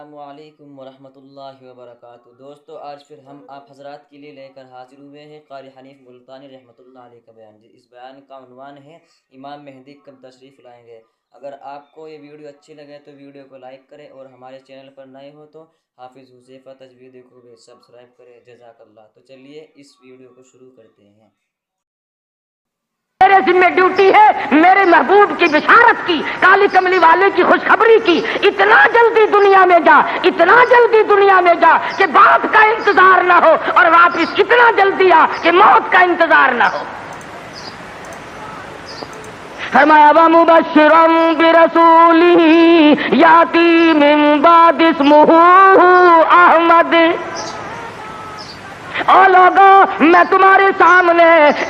السلام علیکم ورحمۃ اللہ وبرکاتہ۔ دوستو، آج پھر ہم آپ حضرات کے لیے لے کر حاضر ہوئے ہیں قاری حنیف ملتانی رحمۃ اللہ علیہ کا بیان۔ اس بیان کا عنوان ہے امام مہدی کب تشریف لائیں گے۔ اگر آپ کو یہ ویڈیو اچھی لگے تو ویڈیو کو لائک کریں، اور ہمارے چینل پر نئے ہو تو حافظ حذیفہ تجویدی کو بھی سبسکرائب کریں، جزاک اللہ۔ تو چلیے اس ویڈیو کو شروع کرتے ہیں۔ میرے ذمہ ڈیوٹی ہے میرے محبوب کی بشارت کی، کالی کملی والے کی خوشخبری کی۔ اتنا جلدی دنیا میں جا، اتنا جلدی دنیا میں جا کہ باپ کا انتظار نہ ہو، اور واپس کتنا جلدی آ کہ موت کا انتظار نہ ہو۔ فرمایا وَمُبَشِّرًا بِرَسُولٍ یَأْتِی مِن بَعْدِ اسْمُهُ احمد۔ اور لوگوں، میں تمہارے سامنے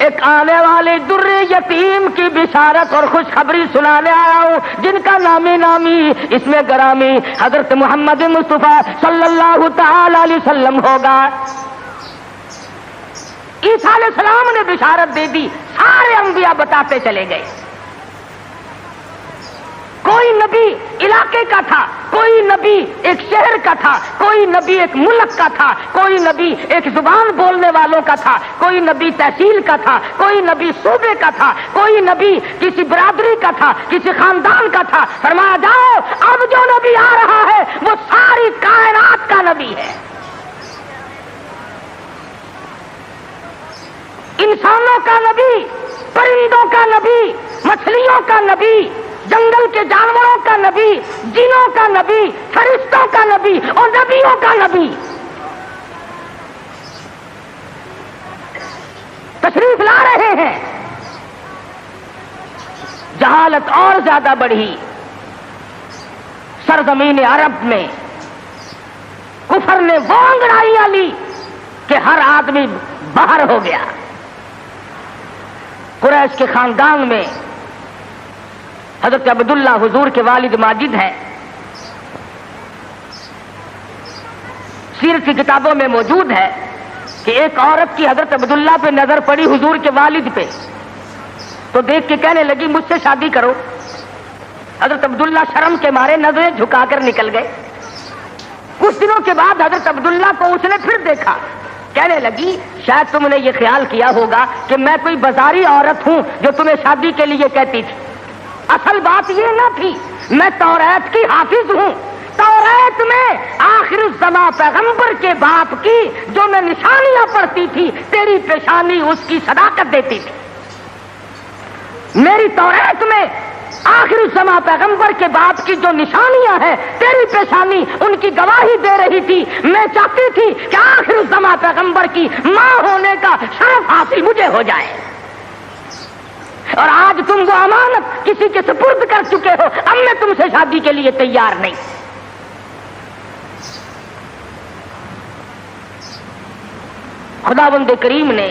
ایک آنے والے در یتیم کی بشارت اور خوشخبری سنانے آیا ہوں، جن کا نامی اس میں گرامی حضرت محمد مصطفیٰ صلی اللہ تعالی علیہ وسلم ہوگا۔ عیسیٰ علیہ السلام نے بشارت دے دی، سارے انبیاء بتاتے چلے گئے۔ کوئی نبی علاقے کا تھا، کوئی نبی ایک شہر کا تھا، کوئی نبی ایک ملک کا تھا، کوئی نبی ایک زبان بولنے والوں کا تھا، کوئی نبی تحصیل کا تھا، کوئی نبی صوبے کا تھا، کوئی نبی کسی برادری کا تھا، کسی خاندان کا تھا۔ فرمایا جاؤ، اب جو نبی آ رہا ہے وہ ساری کائنات کا نبی ہے۔ انسانوں کا نبی، پرندوں کا نبی، مچھلیوں کا نبی، جنگل کے جانوروں کا نبی، جنوں کا نبی، فرشتوں کا نبی اور نبیوں کا نبی تشریف لا رہے ہیں۔ جہالت اور زیادہ بڑھی سرزمین عرب میں، کفر نے وہ انگڑائیاں لی کہ ہر آدمی باہر ہو گیا۔ قریش کے خاندان میں حضرت عبداللہ حضور کے والد ماجد ہیں، سیرت کی کتابوں میں موجود ہے کہ ایک عورت کی حضرت عبداللہ پہ نظر پڑی، حضور کے والد پہ، تو دیکھ کے کہنے لگی مجھ سے شادی کرو۔ حضرت عبداللہ شرم کے مارے نظریں جھکا کر نکل گئے۔ کچھ دنوں کے بعد حضرت عبداللہ کو اس نے پھر دیکھا، کہنے لگی شاید تم نے یہ خیال کیا ہوگا کہ میں کوئی بازاری عورت ہوں جو تمہیں شادی کے لیے کہتی تھی۔ اصل بات یہ نہ تھی، میں توریت کی حافظ ہوں۔ توریت میں آخر الزماں پیغمبر کے باپ کی جو میں نشانیاں پڑھتی تھی، تیری پیشانی اس کی صداقت دیتی تھی۔ میری توریت میں آخر الزماں پیغمبر کے باپ کی جو نشانیاں ہیں، تیری پیشانی ان کی گواہی دے رہی تھی۔ میں چاہتی تھی کہ آخر الزماں پیغمبر کی ماں ہونے کا شرف حاصل مجھے ہو جائے، اور آج تم وہ امانت کسی کے سپرد کر چکے ہو، اب میں تم سے شادی کے لیے تیار نہیں۔ خداوند کریم نے،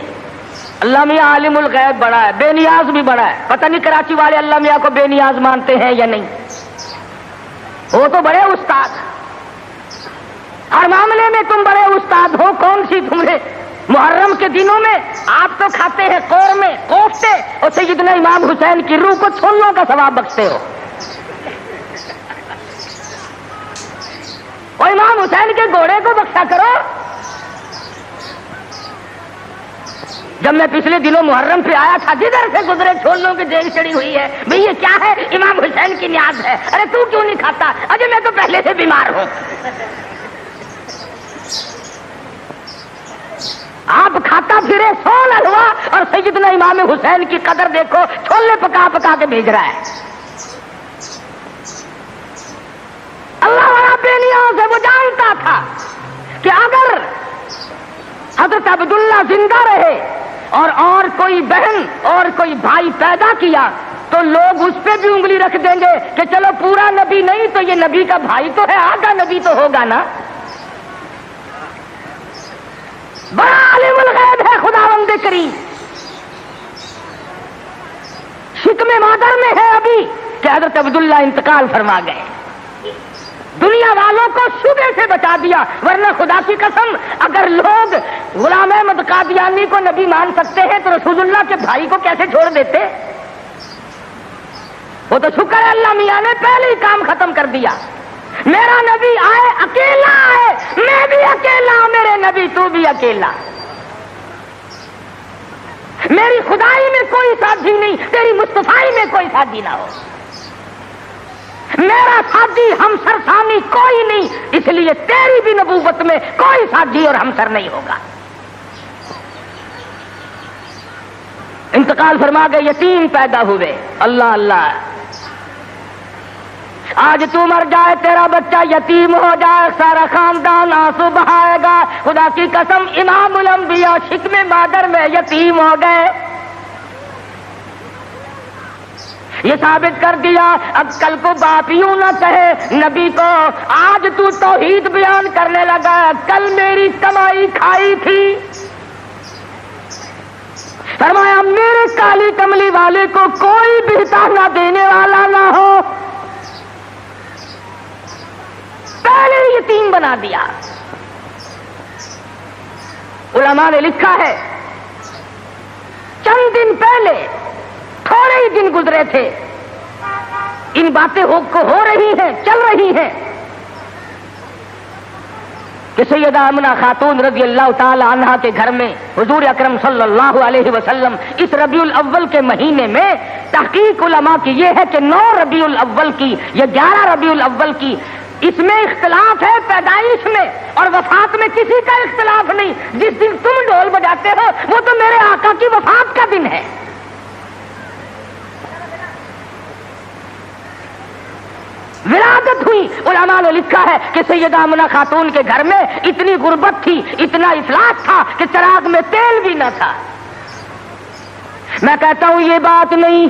اللہ میاں عالم الغیب بڑا ہے، بے نیاز بھی بڑا ہے۔ پتہ نہیں کراچی والے اللہ میاں کو بے نیاز مانتے ہیں یا نہیں، وہ تو بڑے استاد، ہر معاملے میں تم بڑے استاد ہو۔ کون سی تم نے محرم کے دنوں میں آپ تو کھاتے ہیں قورمے، کوفتے، اور سیدنا امام حسین کی روح کو چھولوں کا ثواب بخشتے ہو۔ اور امام حسین کے گھوڑے کو بخشا کرو۔ جب میں پچھلے دنوں محرم پہ آیا تھا، جدھر سے گزرے چھولوں کی دیگ چڑی ہوئی ہے، بھئی یہ کیا ہے؟ امام حسین کی نیاز ہے۔ ارے تو کیوں نہیں کھاتا؟ اجے میں تو پہلے سے بیمار ہوں۔ آپ کھاتا پھرے سول حلوہ، اور سیدنا امام حسین کی قدر دیکھو، چھولے پکا پکا کے بھیج رہا ہے۔ اللہ والا بے نیاز ہے، وہ جانتا تھا کہ اگر حضرت عبداللہ زندہ رہے اور کوئی بہن اور کوئی بھائی پیدا کیا تو لوگ اس پہ بھی انگلی رکھ دیں گے کہ چلو پورا نبی نہیں تو یہ نبی کا بھائی تو ہے، آدھا نبی تو ہوگا نا۔ بڑا عالم الغیب ہے خداوند کریم۔ شکم مادر میں ہے ابھی کہ حضرت عبداللہ انتقال فرما گئے، دنیا والوں کو شبے سے بچا دیا، ورنہ خدا کی قسم اگر لوگ غلام احمد قادیانی کو نبی مان سکتے ہیں تو رسول اللہ کے بھائی کو کیسے چھوڑ دیتے؟ وہ تو شکر ہے اللہ میاں نے پہلے ہی کام ختم کر دیا۔ میرا نبی آئے میں بھی اکیلا، میرے نبی تو بھی اکیلا، میری خدائی میں کوئی ساتھی نہیں، تیری مصطفائی میں کوئی ساتھی نہ ہو، میرا ساتھی ہمسر ثانی کوئی نہیں، اس لیے تیری بھی نبوت میں کوئی ساتھی اور ہمسر نہیں ہوگا۔ انتقال فرما گئے، یتیم پیدا ہوئے، اللہ اللہ، آج تو مر جائے تیرا بچہ یتیم ہو جائے، سارا خاندان آنسو بہائے گا، خدا کی قسم امام الانبیاء شکم مادر میں یتیم ہو گئے۔ یہ ثابت کر دیا اب کل کو باپ یوں نہ کہے نبی کو، آج تو توحید بیان کرنے لگا، کل میری کمائی کھائی تھی۔ فرمایا میرے کالی کملی والے کو کوئی بہتا نہ دینے والا نہ ہو، پہلے یتیم بنا دیا۔ علماء نے لکھا ہے چند دن پہلے، تھوڑے ہی دن گزرے تھے، ان باتیں ہو رہی ہیں، چل رہی ہیں کہ سیدہ آمنہ خاتون رضی اللہ تعالی عنہا کے گھر میں حضور اکرم صلی اللہ علیہ وسلم اس ربیع الاول کے مہینے میں، تحقیق علماء کی یہ ہے کہ 9 ربیع الاول کی یا 11 ربیع الاول کی، اس میں اختلاف ہے پیدائش میں، اور وفات میں کسی کا اختلاف نہیں۔ جس دن تم ڈھول بجاتے ہو وہ تو میرے آقا کی وفات کا دن ہے۔ ولادت ہوئی، علماء نے لکھا ہے کہ سیدہ آمنہ خاتون کے گھر میں اتنی غربت تھی، اتنا افلاس تھا کہ چراغ میں تیل بھی نہ تھا۔ میں کہتا ہوں یہ بات نہیں،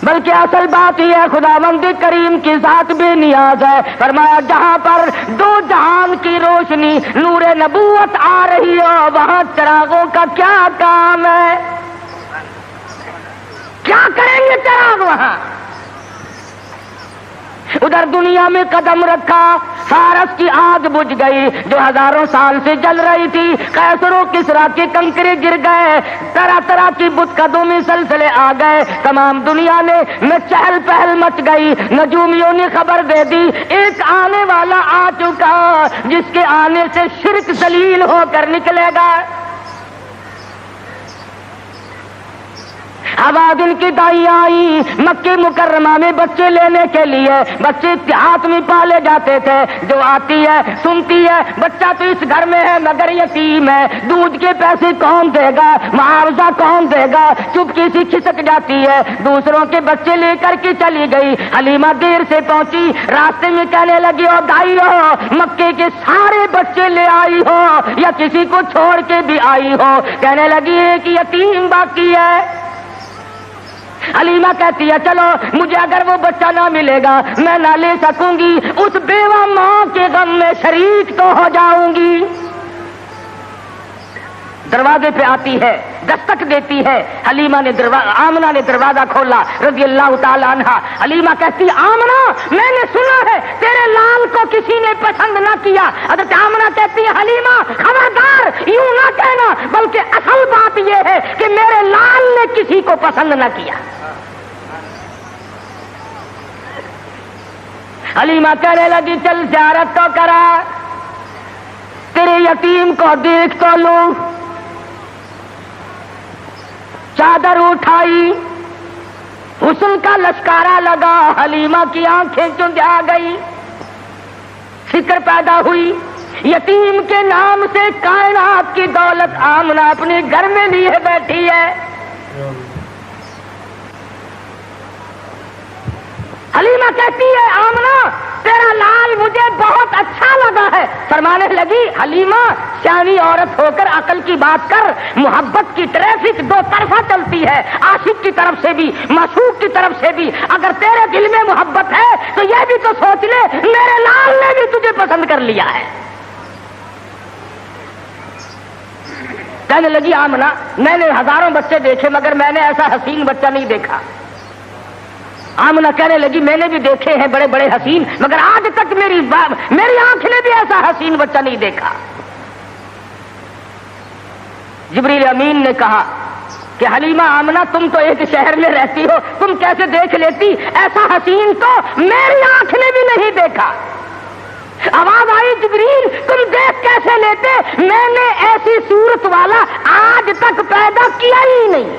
بلکہ اصل بات یہ ہے خداوند کریم کی ذات بے نیاز ہے۔ فرمایا جہاں پر 2 جہان کی روشنی نور نبوت آ رہی ہو، وہاں چراغوں کا کیا کام ہے؟ کیا کریں گے چراغ وہاں؟ ادھر دنیا میں قدم رکھا، فارس کی آگ بجھ گئی جو ہزاروں سال سے جل رہی تھی، قیصر و کسریٰ کے کنکرے گر گئے، طرح طرح کی بت قدومی سلسلے آ گئے، تمام دنیا میں چہل پہل مچ گئی۔ نجومیوں نے خبر دے دی ایک آنے والا آ چکا جس کے آنے سے شرک ذلیل ہو کر نکلے گا۔ حوادن کی دائیں آئی مکہ مکرمہ میں بچے لینے کے لیے، بچے ہاتھ میں پالے جاتے تھے، جو آتی ہے سنتی ہے بچہ تو اس گھر میں ہے مگر یتیم ہے، دودھ کے پیسے کون دے گا، معاوضہ کون دے گا، چپکی سی کھسک جاتی ہے، دوسروں کے بچے لے کر کے چلی گئی۔ حلیمہ دیر سے پہنچی، راستے میں کہنے لگی او دائی ہو، مکے کے سارے بچے لے آئی ہو یا کسی کو چھوڑ کے بھی آئی ہو؟ کہنے لگی ایک یتیم باقی ہے۔ حلیمہ کہتی ہے چلو مجھے اگر وہ بچہ نہ ملے گا میں نہ لے سکوں گی، اس بیوہ ماں کے غم میں شریک تو ہو جاؤں گی۔ دروازے پہ آتی ہے، دستک دیتی ہے، حلیمہ نے آمنہ نے دروازہ کھولا رضی اللہ تعالی عنہا۔ حلیمہ کہتی آمنہ میں نے سنا ہے تیرے لال کو کسی نے پسند نہ کیا۔ حضرت آمنہ کہتی ہے حلیمہ خبردار یوں نہ کہنا، بلکہ اصل بات یہ ہے کہ میرے لال نے کسی کو پسند نہ کیا۔ حلیمہ کہنے لگی چل زیارت تو کرا، تیرے یتیم کو دیکھ تو لوں۔ چادر اٹھائی، حسن کا لشکارا لگا، حلیمہ کی آنکھیں چندھا گئی، فکر پیدا ہوئی یتیم کے نام سے کائنات کی دولت آمنہ اپنے گھر میں لیے بیٹھی ہے۔ حلیمہ کہتی ہے آمنہ تیرا لال مجھے بہت اچھا لگا ہے۔ فرمانے لگی حلیمہ سیانی عورت ہو کر عقل کی بات کر، محبت کی ٹریفک 2 طرفہ چلتی ہے، عاشق کی طرف سے بھی معشوق کی طرف سے بھی۔ اگر تیرے دل میں محبت ہے تو یہ بھی تو سوچ لے میرے لال نے بھی تجھے پسند کر لیا ہے۔ کہنے لگی آمنہ میں نے ہزاروں بچے دیکھے مگر میں نے ایسا حسین بچہ نہیں دیکھا۔ آمنہ کہنے لگی میں نے بھی دیکھے ہیں بڑے بڑے حسین مگر آج تک میری آنکھ نے بھی ایسا حسین بچہ نہیں دیکھا۔ جبریل امین نے کہا کہ حلیمہ آمنہ تم تو ایک شہر میں رہتی ہو، تم کیسے دیکھ لیتی؟ ایسا حسین تو میری آنکھ نے بھی نہیں دیکھا۔ آواز آئی جبریل تم دیکھ کیسے لیتے؟ میں نے ایسی صورت والا آج تک پیدا کیا ہی نہیں.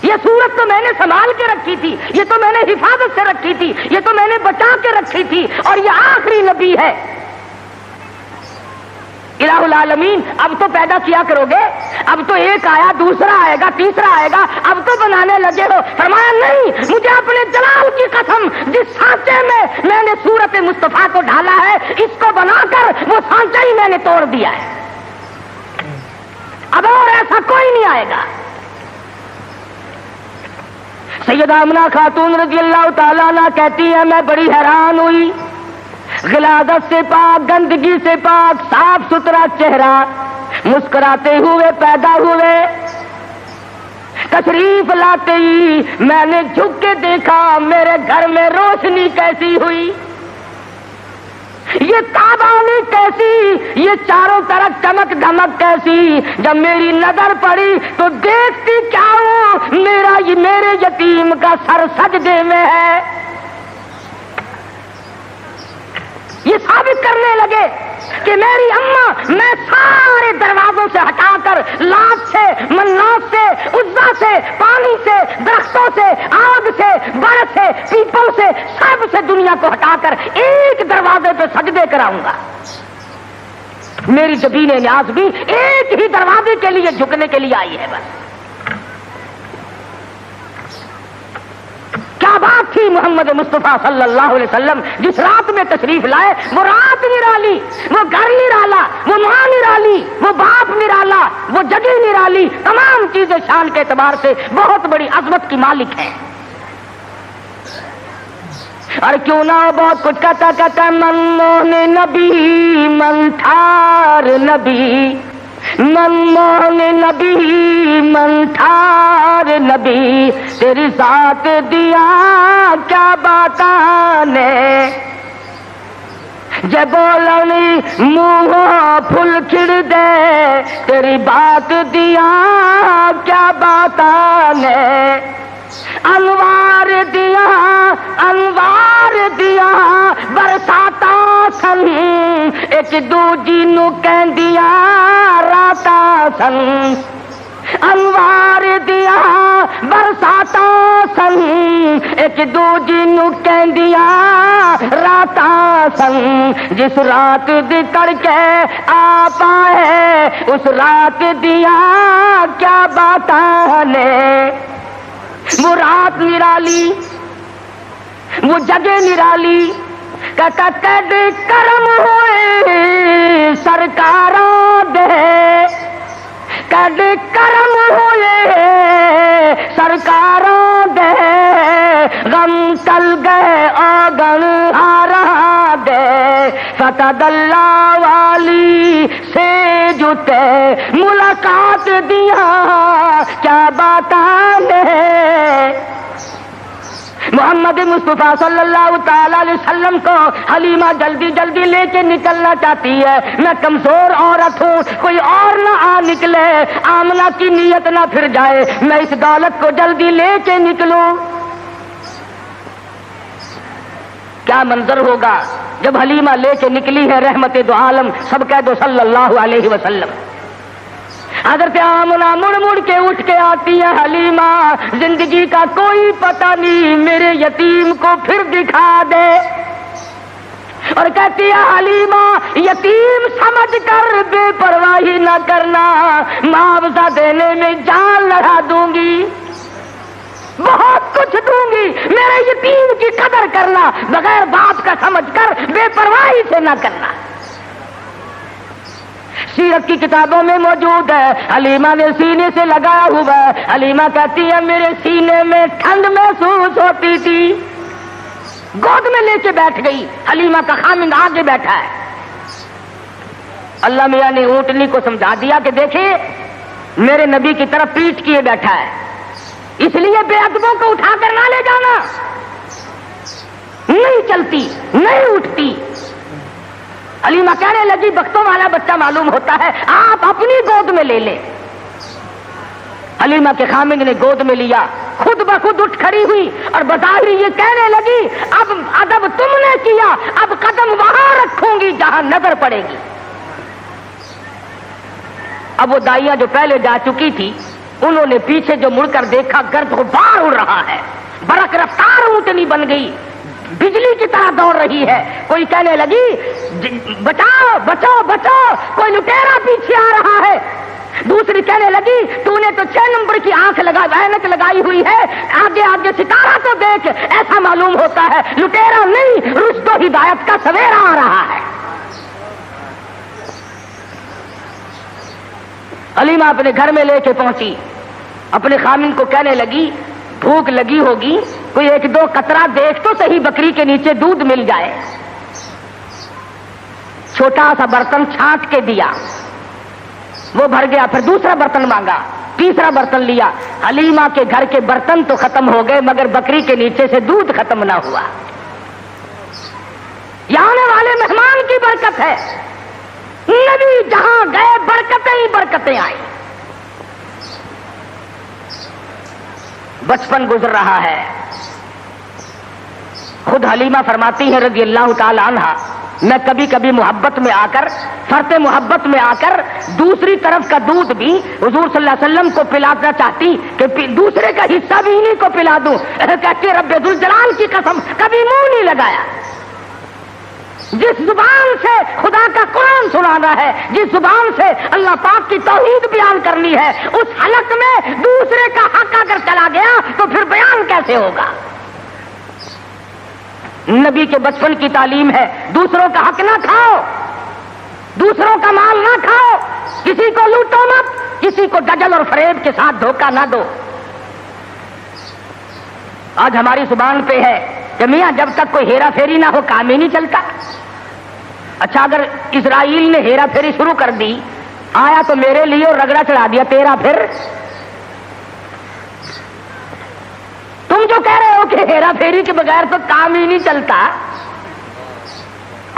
یہ صورت تو میں نے سنبھال کے رکھی تھی، یہ تو میں نے حفاظت سے رکھی تھی، یہ تو میں نے بچا کے رکھی تھی، اور یہ آخری نبی ہے. الہ العالمین اب تو پیدا کیا کرو گے، اب تو ایک آیا، دوسرا آئے گا، تیسرا آئے گا، اب تو بنانے لگے ہو. فرمایا نہیں، مجھے اپنے جلال کی قسم، جس سانچے میں میں نے صورت مصطفیٰ کو ڈھالا ہے، اس کو بنا کر وہ سانچہ ہی میں نے توڑ دیا ہے. اب اور ایسا کوئی نہیں آئے گا. سیدہ آمنہ خاتون رضی اللہ تعالیٰ عنہ کہتی ہے میں بڑی حیران ہوئی، غلاظت سے پاک، گندگی سے پاک، صاف ستھرا چہرہ، مسکراتے ہوئے پیدا ہوئے. تشریف لاتے ہی میں نے جھک کے دیکھا میرے گھر میں روشنی کیسی ہوئی، یہ تابانی کیسی، یہ چاروں طرف چمک دھمک کیسی. جب میری نظر پڑی تو دیکھتی کیا ہوں، میرے یتیم کا سر سجدے میں ہے. یہ ثابت کرنے لگے کہ میری اماں میں سارے دروازوں سے ہٹا کر، لات سے، منات سے، عزا سے، پانی سے، درختوں سے، آگ سے، برف سے، پیپل سے، سب سے دنیا کو ہٹا کر ایک دروازے پہ سجدے کراؤں گا. میری جبین نیاز بھی ایک ہی دروازے کے لیے جھکنے کے لیے آئی ہے. بس کیا بات تھی محمد مصطفیٰ صلی اللہ علیہ وسلم جس رات میں تشریف لائے. وہ رات نرالی، وہ گھر نرالا، وہ ماں نرالی، وہ باپ نرالا، وہ جگہ نرالی، تمام چیزیں شان کے اعتبار سے بہت بڑی عظمت کی مالک ہیں. اور کیوں نہ بہت کچھ کہتا من موہن نبی، من ٹھار نبی، من موہن نبی، من ٹھار نبی، تیری ذات دیا کیا باتانے، جے بولنی منہ پھل کھڑ دے، تیری بات دیا کیا باتانے. انوار دیا، انوار دیا برساتا سن، ایک دوجی نو کہندیا راتا سن. انوار دیا برساتا سن، ایک دوجی نو کہندیا راتا سن. جس رات دی تڑکے آ پائے، اس رات دیا کیا باتاں نے. وہ رات نرالی، وہ جگہ نرالی، کہتا کد کرم ہوئے سرکاراں دے، کد کرم ہوئے سرکاراں دے، غم ٹل گئے آگن ہارا دے. فتح اللہ والی سے جتے ملاقات دیا کیا باتاں نے. محمد مصطفیٰ صلی اللہ تعالی علیہ وسلم کو حلیمہ جلدی جلدی لے کے نکلنا چاہتی ہے. میں کمزور عورت ہوں، کوئی اور نہ آ نکلے، آمنہ کی نیت نہ پھر جائے، میں اس دولت کو جلدی لے کے نکلوں. کیا منظر ہوگا جب حلیمہ لے کے نکلی ہے رحمت دو عالم، سب کہہ دو صلی اللہ علیہ وسلم. حضرت آمنہ مڑ مڑ کے اٹھ کے آتی ہے، حلیمہ زندگی کا کوئی پتہ نہیں، میرے یتیم کو پھر دکھا دے. اور کہتی ہے حلیمہ یتیم سمجھ کر بے پرواہی نہ کرنا، معاوضہ دینے میں جان لڑا دوں گی، بہت کچھ دوں گی، میرے یتیم کی قدر کرنا، بغیر باپ کا سمجھ کر بے پرواہی سے نہ کرنا. سیرت کی کتابوں میں موجود ہے، حلیمہ نے سینے سے لگایا ہوا ہے. حلیمہ کہتی ہے میرے سینے میں ٹھنڈ محسوس ہوتی تھی. گود میں لے کے بیٹھ گئی، حلیمہ کا خامند آگے بیٹھا ہے. اللہ میاں نے اونٹنی کو سمجھا دیا کہ دیکھیں میرے نبی کی طرف پیٹ کیے بیٹھا ہے، اس لیے بے ادبوں کو اٹھا کر نہ لے جانا. نہیں چلتی، نہیں اٹھتی. حلیمہ کہنے لگی بختوں والا بچہ معلوم ہوتا ہے، آپ اپنی گود میں لے لیں. حلیمہ کے خامند نے گود میں لیا، خود بخود اٹھ کھڑی ہوئی اور بظاہر یہ کہنے لگی اب ادب تم نے کیا، جہاں نظر پڑے گی۔ اب وہ دائیاں جو پہلے جا چکی تھی انہوں نے پیچھے جو مڑ کر دیکھا، گرد غبار اڑ رہا ہے، برق رفتار اونٹنی بن گئی، بجلی کی طرح دوڑ رہی ہے۔ کوئی کہنے لگی بچاؤ بچاؤ بچاؤ، کوئی لٹیرا پیچھے آ رہا ہے۔ دوسری کہنے لگی تو نے تو 6 نمبر کی آنکھ اینک لگائی ہوئی ہے، آگے آگے ستارہ تو دیکھ، ایسا معلوم ہوتا ہے لٹیرا نہیں، رشد و ہدایت کا سویرا آ رہا ہے۔ حلیمہ اپنے گھر میں لے کے پہنچی، اپنے خامن کو کہنے لگی بھوک لگی ہوگی، کوئی 1-2 قطرہ دیکھ تو صحیح بکری کے نیچے دودھ مل جائے۔ چھوٹا سا برتن چھانٹ کے دیا، وہ بھر گیا، پھر دوسرا برتن مانگا، تیسرا برتن لیا۔ حلیمہ کے گھر کے برتن تو ختم ہو گئے مگر بکری کے نیچے سے دودھ ختم نہ ہوا۔ یہ آنے والے مہمان کی برکت ہے، نبی جہاں گئے برکتیں ہی برکتیں آئی۔ بچپن گزر رہا ہے، خود حلیمہ فرماتی ہے رضی اللہ تعالی عنہا، میں کبھی کبھی محبت میں آ کر، فرط محبت میں آ کر دوسری طرف کا دودھ بھی حضور صلی اللہ علیہ وسلم کو پلانا چاہتی کہ دوسرے کا حصہ بھی انہیں کو پلا دوں، کہتے رب ذوالجلال کی قسم کبھی منہ نہیں لگایا۔ جس زبان سے خدا کا قرآن سنانا ہے، جس زبان سے اللہ پاک کی توحید بیان کرنی ہے، اس حلق میں دوسرے کا حق اگر چلا گیا تو پھر بیان کیسے ہوگا؟ نبی کے بچپن کی تعلیم ہے دوسروں کا حق نہ کھاؤ، دوسروں کا مال نہ کھاؤ، کسی کو لوٹو مت، کسی کو دجل اور فریب کے ساتھ دھوکہ نہ دو۔ آج ہماری زبان پہ ہے کہ میاں جب تک کوئی ہیرا پھیری نہ ہو کام ہی نہیں چلتا۔ اچھا اگر اسرائیل نے ہیرا پھیری شروع کر دی، آیا تو میرے لیے اور رگڑا چڑھا دیا تیرا، پھر تم جو کہہ رہے ہو کہ ہیرا پھیری کے بغیر تو کام ہی نہیں چلتا،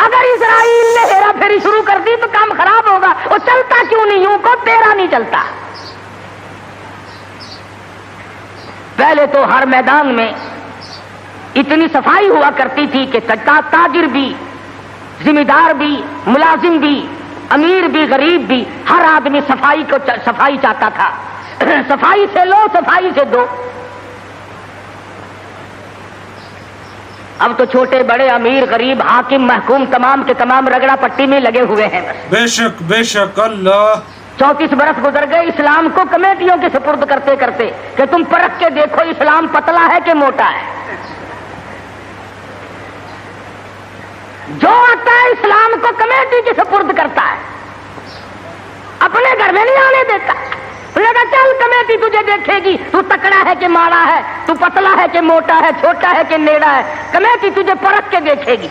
اگر اسرائیل نے ہیرا پھیری شروع کر دی تو کام خراب ہوگا، وہ چلتا کیوں نہیں یوں کو تیرا نہیں چلتا۔ پہلے تو ہر میدان میں اتنی صفائی ہوا کرتی تھی کہ تاجر بھی، ذمہ دار بھی، ملازم بھی، امیر بھی، غریب بھی، ہر آدمی صفائی چاہتا تھا۔ صفائی سے لو، صفائی سے دو۔ اب تو چھوٹے بڑے، امیر غریب، حاکم محکوم، تمام کے تمام رگڑا پٹی میں لگے ہوئے ہیں۔ بے شک بے شک اللہ۔ 34 برس گزر گئے اسلام کو کمیٹیوں کے سپرد کرتے کرتے کہ تم پرکھ کے دیکھو اسلام پتلا ہے کہ موٹا ہے۔ جو آتا ہے اسلام کو کمیٹی کے سپرد کرتا ہے، اپنے گھر میں نہیں آنے دیتا۔ لگا چل کمیٹی تجھے دیکھے گی، تو تکڑا ہے کہ ماڑا ہے، تو پتلا ہے کہ موٹا ہے، چھوٹا ہے کہ نیڑا ہے، کمیٹی تجھے پرکھ کے دیکھے گی۔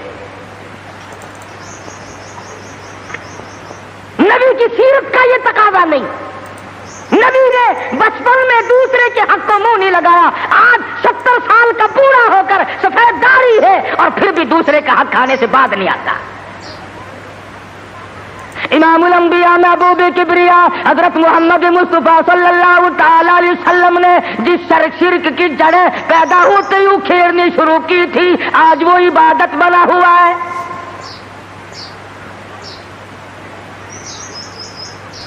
نبی کی سیرت کا یہ تقاضا نہیں، نبی نے بچپن میں دوسرے کے حق کو منہ نہیں لگایا۔ آج 70 سال کا بوڑھا ہو کر سفید داڑھی ہے اور پھر بھی دوسرے کا حق کھانے سے بعد نہیں آتا۔ امام الانبیاء محبوب کبریا حضرت محمد مصطفیٰ صلی اللہ تعالی علیہ وسلم نے جس شرک کی جڑیں پیدا ہوتے ہی اکھیڑنی شروع کی تھی، آج وہ عبادت بنا ہوا ہے۔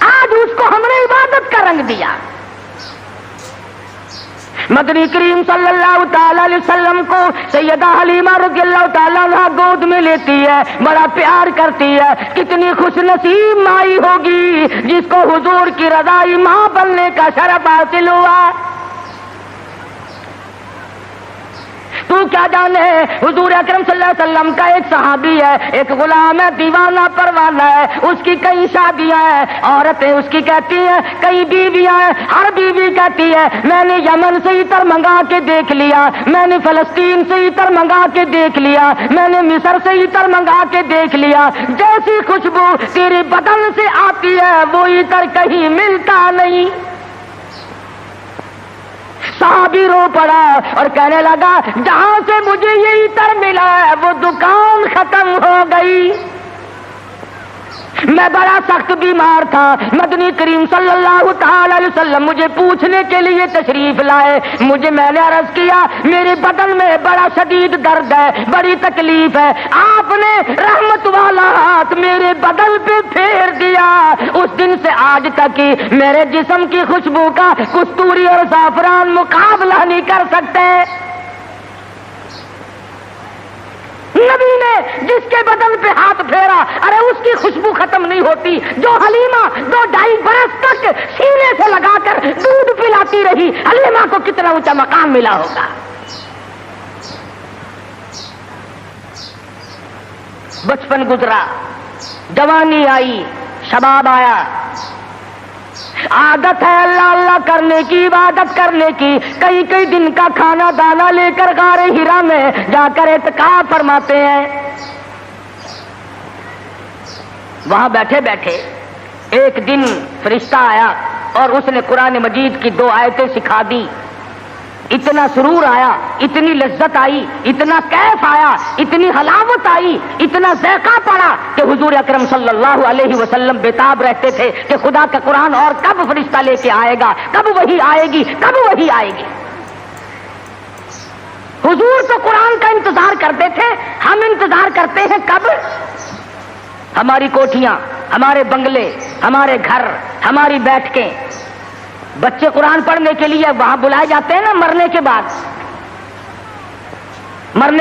آج اس کو ہم نے عبادت کا رنگ دیا۔ مدنی کریم صلی اللہ تعالی علیہ وسلم کو سیدہ حلیمہ رضی اللہ تعالی عنہ گود میں لیتی ہے، بڑا پیار کرتی ہے۔ کتنی خوش نصیب مائی ہوگی جس کو حضور کی رضائی ماں بننے کا شرف حاصل ہوا۔ تو کیا جانے حضور اکرم صلی اللہ علیہ وسلم کا ایک صحابی ہے، ایک غلام ہے، دیوانہ پروانہ ہے، اس کی کئی شادیاں ہیں، عورتیں اس کی کہتی ہیں، کئی بیویاں ہیں، ہر بیوی کہتی ہے میں نے یمن سے عطر منگا کے دیکھ لیا، میں نے فلسطین سے عطر منگا کے دیکھ لیا، میں نے مصر سے عطر منگا کے دیکھ لیا، جیسی خوشبو تیرے بدن سے آتی ہے وہ عطر کہیں ملتا نہیں۔ صحابی رو پڑا اور کہنے لگا جہاں سے مجھے یہ عطر ملا ہے وہ دکان ختم ہو گئی، میں بڑا سخت بیمار تھا، مدنی کریم صلی اللہ تعالی علیہ وسلم مجھے پوچھنے کے لیے تشریف لائے، میں نے عرض کیا میرے بدن میں بڑا شدید درد ہے، بڑی تکلیف ہے، آپ نے رحمت والا ہاتھ میرے بدن پہ پھیر دیا، اس دن سے آج تک ہی میرے جسم کی خوشبو کا کستوری اور زعفران مقابلہ نہیں کر سکتے۔ نبی نے جس کے بدن پہ ہاتھ پھیرا، ارے اس کی خوشبو ختم نہیں ہوتی، جو حلیمہ 2-2.5 برس تک سینے سے لگا کر دودھ پلاتی رہی، حلیمہ کو کتنا اونچا مقام ملا ہوگا۔ بچپن گزرا، جوانی آئی، شباب آیا، عادت ہے اللہ اللہ کرنے کی، عبادت کرنے کی، کئی دن کا کھانا دانا لے کر غار ہرا میں جا کر اعتکاف فرماتے ہیں۔ وہاں بیٹھے بیٹھے ایک دن فرشتہ آیا اور اس نے قرآن مجید کی 2 آیتیں سکھا دی، اتنا سرور آیا، اتنی لذت آئی، اتنا کیف آیا، اتنی حلاوت آئی، اتنا ذائقہ پڑا کہ حضور اکرم صلی اللہ علیہ وسلم بےتاب رہتے تھے کہ خدا کا قرآن اور کب فرشتہ لے کے آئے گا، کب وحی آئے گی، کب وحی آئے گی۔ حضور تو قرآن کا انتظار کرتے تھے، ہم انتظار کرتے ہیں کب؟ ہماری کوٹھیاں، ہمارے بنگلے، ہمارے گھر، ہماری بیٹھکیں، بچے قرآن پڑھنے کے لیے وہاں بلائے جاتے ہیں نا، مرنے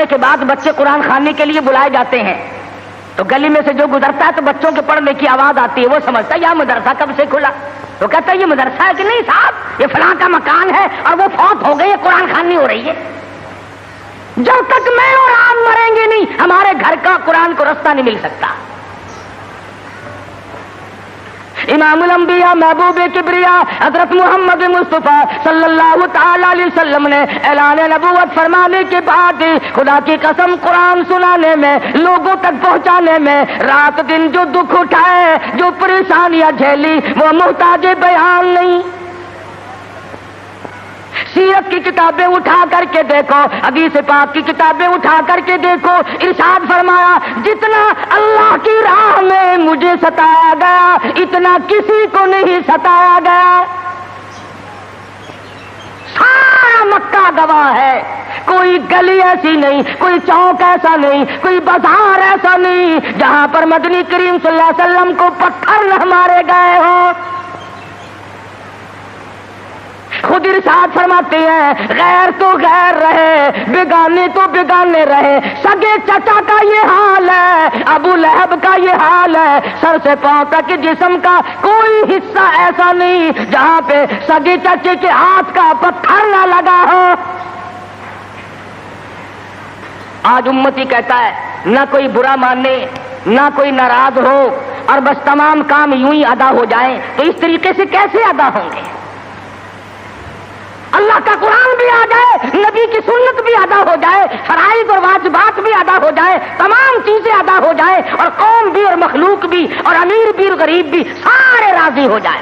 کے بعد بچے قرآن خانے کے لیے بلائے جاتے ہیں، تو گلی میں سے جو گزرتا ہے تو بچوں کے پڑھنے کی آواز آتی ہے، وہ سمجھتا ہے یہ مدرسہ کب سے کھلا، تو کہتا ہے یہ مدرسہ ہے کہ نہیں صاحب، یہ فلاں کا مکان ہے اور وہ فوت ہو گئی ہے، قرآن خوانی ہو رہی ہے۔ جب تک میں اور آپ مریں گے نہیں، ہمارے گھر کا قرآن کو رستہ نہیں مل سکتا۔ امام الانبیاء محبوب کبریا حضرت محمد مصطفیٰ صلی اللہ تعالی علیہ وسلم نے اعلان نبوت فرمانے کے بعد خدا کی قسم قرآن سنانے میں، لوگوں تک پہنچانے میں، رات دن جو دکھ اٹھائے، جو پریشانیاں جھیلی، وہ محتاج بیان نہیں۔ سیرت کی کتابیں اٹھا کر کے دیکھو، حدیث پاک کی کتابیں اٹھا کر کے دیکھو، ارشاد فرمایا جتنا اللہ کی راہ میں مجھے ستایا گیا اتنا کسی کو نہیں ستایا گیا۔ سارا مکہ گواہ ہے، کوئی گلی ایسی نہیں، کوئی چوک ایسا نہیں، کوئی بازار ایسا نہیں جہاں پر مدنی کریم صلی اللہ علیہ وسلم کو پتھر نہ مارے گئے ہوں۔ خود ارشاد فرماتے ہیں غیر تو غیر رہے، بیگانے تو بیگانے رہے، سگے چچا کا یہ حال ہے، ابو لہب کا یہ حال ہے، سر سے پاؤں تک جسم کا کوئی حصہ ایسا نہیں جہاں پہ سگے چچے کے ہاتھ کا پتھر نہ لگا ہو۔ آج امتی کہتا ہے نہ کوئی برا مانے، نہ کوئی ناراض ہو، اور بس تمام کام یوں ہی ادا ہو جائیں، تو اس طریقے سے کیسے ادا ہوں گے؟ اللہ کا قرآن بھی آ جائے، نبی کی سنت بھی ادا ہو جائے، فرائض اور واجبات بھی ادا ہو جائے، تمام چیزیں ادا ہو جائے، اور قوم بھی اور مخلوق بھی اور امیر بھی اور غریب بھی سارے راضی ہو جائیں۔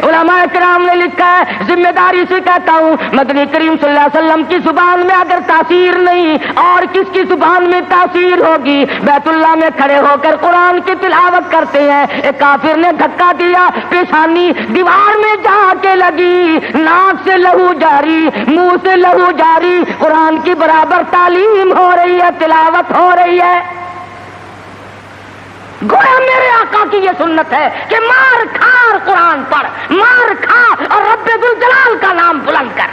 علماء کرام نے لکھا ہے، ذمہ داری سے کہتا ہوں، مدنی کریم صلی اللہ علیہ وسلم کی زبان میں اگر تاثیر نہیں اور کس کی زبان میں تاثیر ہوگی؟ بیت اللہ میں کھڑے ہو کر قرآن کی تلاوت کرتے ہیں، ایک کافر نے دھکا دیا، پیشانی دیوار میں جا کے لگی، ناک سے لہو جاری، منہ سے لہو جاری، قرآن کی برابر تعلیم ہو رہی ہے، تلاوت ہو رہی ہے۔ گویا میرے آقا کی یہ سنت ہے کہ مار کھا اور قرآن پڑھ، مار کھا اور رب ذوالجلال کا نام بلند کر۔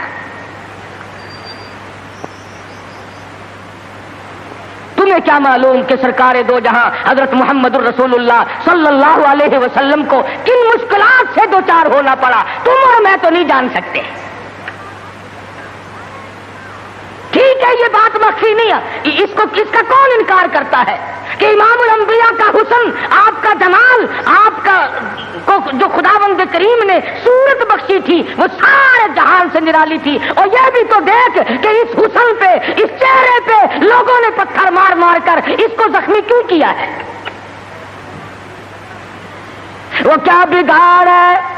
تمہیں کیا معلوم کہ سرکار دو جہاں حضرت محمد الرسول اللہ صلی اللہ علیہ وسلم کو کن مشکلات سے دوچار ہونا پڑا، تم اور میں تو نہیں جان سکتے۔ ٹھیک ہے یہ بات مخفی نہیں ہے، اس کا کون انکار کرتا ہے کہ امام الانبیاء کا حسن، آپ کا جمال، آپ کا جو خداوند کریم نے صورت بخشی تھی وہ سارے جہان سے نرالی تھی، اور یہ بھی تو دیکھ کہ اس حسن پہ، اس چہرے پہ لوگوں نے پتھر مار مار کر اس کو زخمی کیوں کیا ہے؟ وہ کیا بگاڑ ہے،